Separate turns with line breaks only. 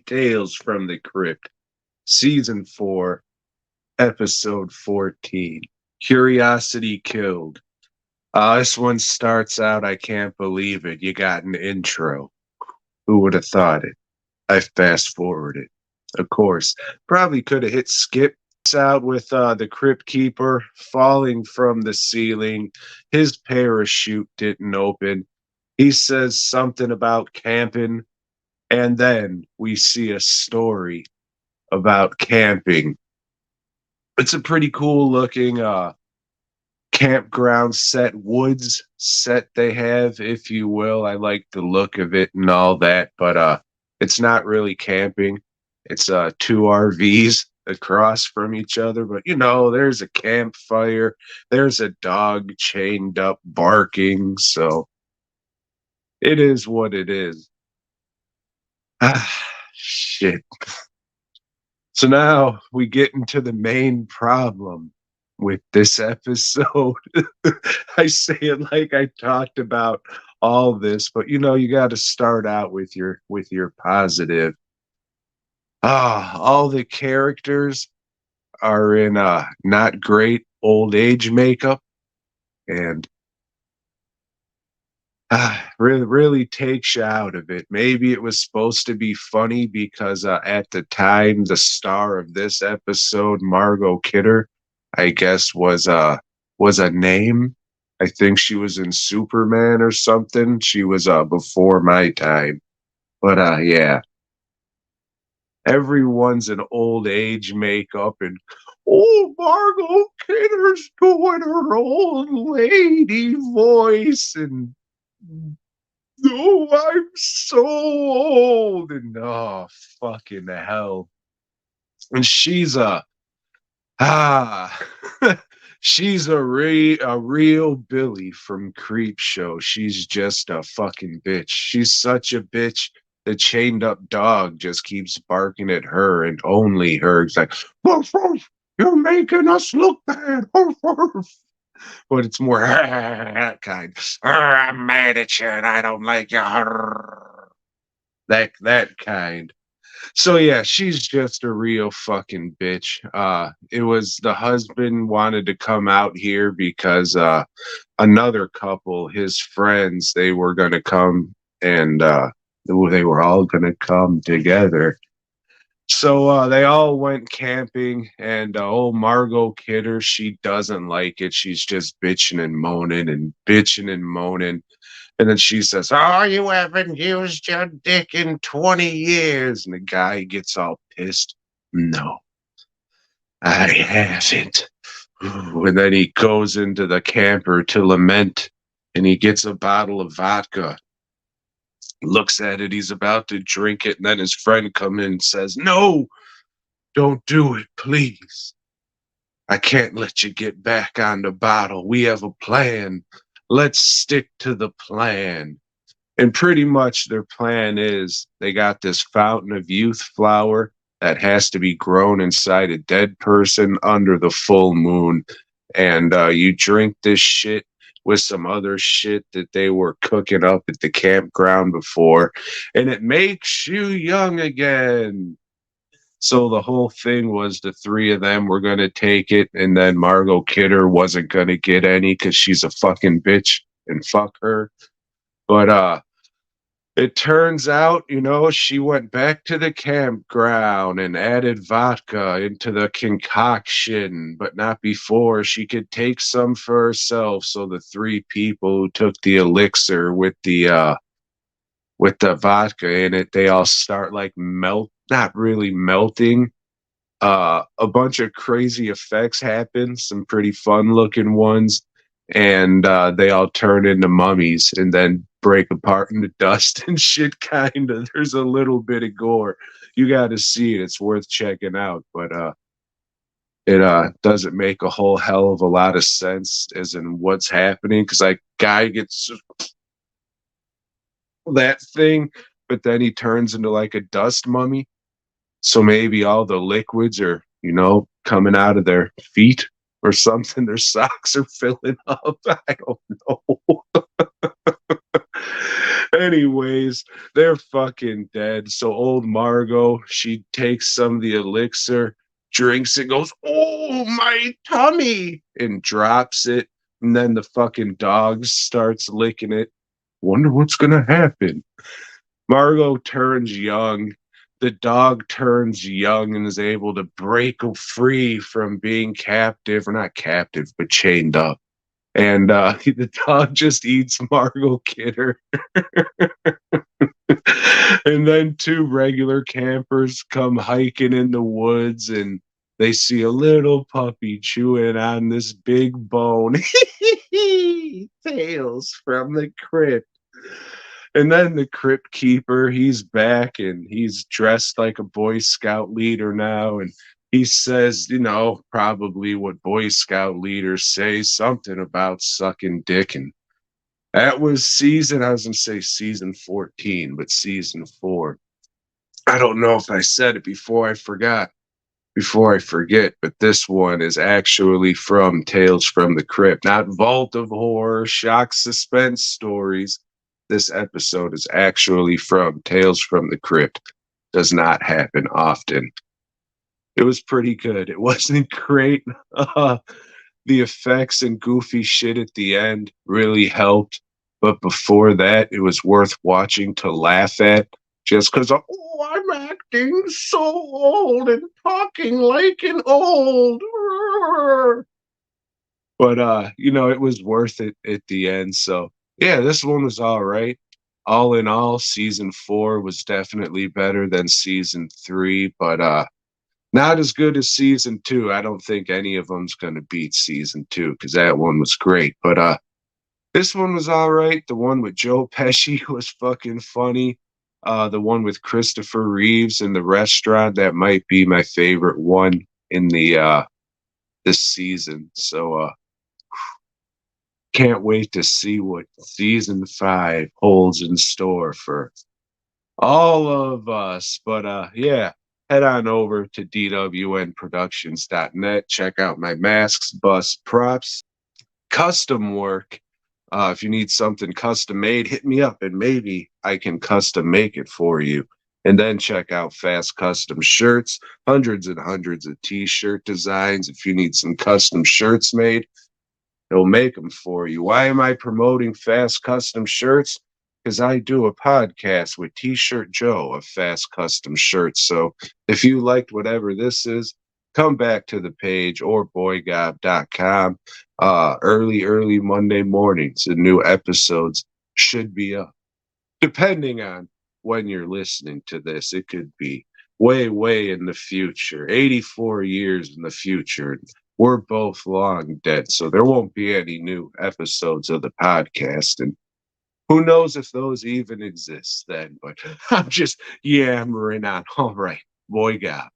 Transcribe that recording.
Tales from the Crypt, Season 4, Episode 14. Curiosity Killed. This one starts out, I can't believe it. You got an intro. Who would have thought it? I fast forwarded. Of course, probably could have hit skip out with the crypt keeper falling from the ceiling. His parachute didn't open. He says something about camping, and then we see a story about camping. It's a pretty cool looking campground set, woods set they have, if you will. I like the look of it and all that, but it's not really camping. It's two RVs across from each other, but there's a campfire, there's a dog chained up barking, so it is what it is. Ah, shit. So now we get into the main problem with this episode. I say it like I talked about all this, but you got to start out with your positive. All the characters are in not great old age makeup, and really takes you out of it. Maybe it was supposed to be funny because at the time, the star of this episode, Margot Kidder, I guess was a name. I think she was in Superman or something. She was before my time, but yeah, everyone's in old age makeup and. Oh, Margot Kidder's doing her old lady voice, and oh, I'm so old, and oh, fucking hell. And she's ah, she's a real Billy from Creep Show. She's just a fucking bitch. She's such a bitch. The chained up dog just keeps barking at her and only her. It's like, "Woof, woof, you're making us look bad." Woof, woof. But it's more kind. I'm mad at you and I don't like you. That kind. So yeah, she's just a real fucking bitch. It was the husband wanted to come out here because another couple, his friends, they were gonna come and they were all gonna come together. So they all went camping, and old Margot Kidder, she doesn't like it. She's just bitching and moaning and bitching and moaning. And then she says, "Oh, you haven't used your dick in 20 years." And the guy gets all pissed. "No, I haven't." And then he goes into the camper to lament, and he gets a bottle of vodka, looks at it, he's about to drink it, and then his friend come in and says, "No, don't do it, please. I can't let you get back on the bottle. We have a plan. Let's stick to the plan." And pretty much their plan is they got this fountain of youth flower that has to be grown inside a dead person under the full moon. And you drink this shit with some other shit that they were cooking up at the campground before, and it makes you young again. So the whole thing was the three of them were going to take it, and then Margot Kidder wasn't going to get any because she's a fucking bitch and fuck her. But it turns out, she went back to the campground and added vodka into the concoction, but not before she could take some for herself. So the three people who took the elixir with the vodka in it, they all start like not really melting. A bunch of crazy effects happen, some pretty fun looking ones, and they all turn into mummies and then break apart into dust and shit. Kind of, there's a little bit of gore. You got to see it. It's worth checking out, but it doesn't make a whole hell of a lot of sense as in what's happening, because like guy gets that thing, but then he turns into like a dust mummy. So maybe all the liquids are, coming out of their feet or something. Their socks are filling up. I don't know. Anyways, they're fucking dead. So old Margot, she takes some of the elixir, drinks it, goes, "Oh, my tummy," and drops it. And then the fucking dog starts licking it. Wonder what's gonna happen. Margot turns young. The dog turns young and is able to break free from being captive, or not captive, but chained up. And the dog just eats Margot Kidder. And then two regular campers come hiking in the woods and they see a little puppy chewing on this big bone. Tales from the crypt. And then the crypt keeper, he's back and he's dressed like a Boy Scout leader now. And he says, probably what Boy Scout leaders say, something about sucking dick. And that was I was going to say season 14, but season 4. I don't know if I said it before I forget, but this one is actually from Tales from the Crypt, not Vault of Horror, shock suspense stories. This episode is actually from Tales from the Crypt. Does not happen often. It was pretty good. It wasn't great. The effects and goofy shit at the end really helped. But before that, it was worth watching to laugh at just because, I'm acting so old and talking like an old. But, it was worth it at the end. So, yeah, this one was all right. All in all, season 4 was definitely better than season 3, but not as good as season 2. I don't think any of them's going to beat season 2 because that one was great. But this one was all right. The one with Joe Pesci was fucking funny. The one with Christopher Reeves in the restaurant, that might be my favorite one in the this season. So can't wait to see what season 5 holds in store for all of us. But yeah, head on over to dwnproductions.net. Check out my masks, bus props, custom work. If you need something custom made, hit me up and maybe I can custom make it for you. And then check out Fast Custom Shirts, hundreds and hundreds of t-shirt designs. If you need some custom shirts made, he'll make them for you. Why am I promoting Fast Custom Shirts? Because I do a podcast with T-Shirt Joe of Fast Custom Shirts. So if you liked whatever this is, come back to the page or boygob.com. Early Monday mornings, the new episodes should be up. Depending on when you're listening to this, it could be way in the future, 84 years in the future. We're both long dead, so there won't be any new episodes of the podcast. And who knows if those even exist then, but I'm just yammering on. All right, boy, God.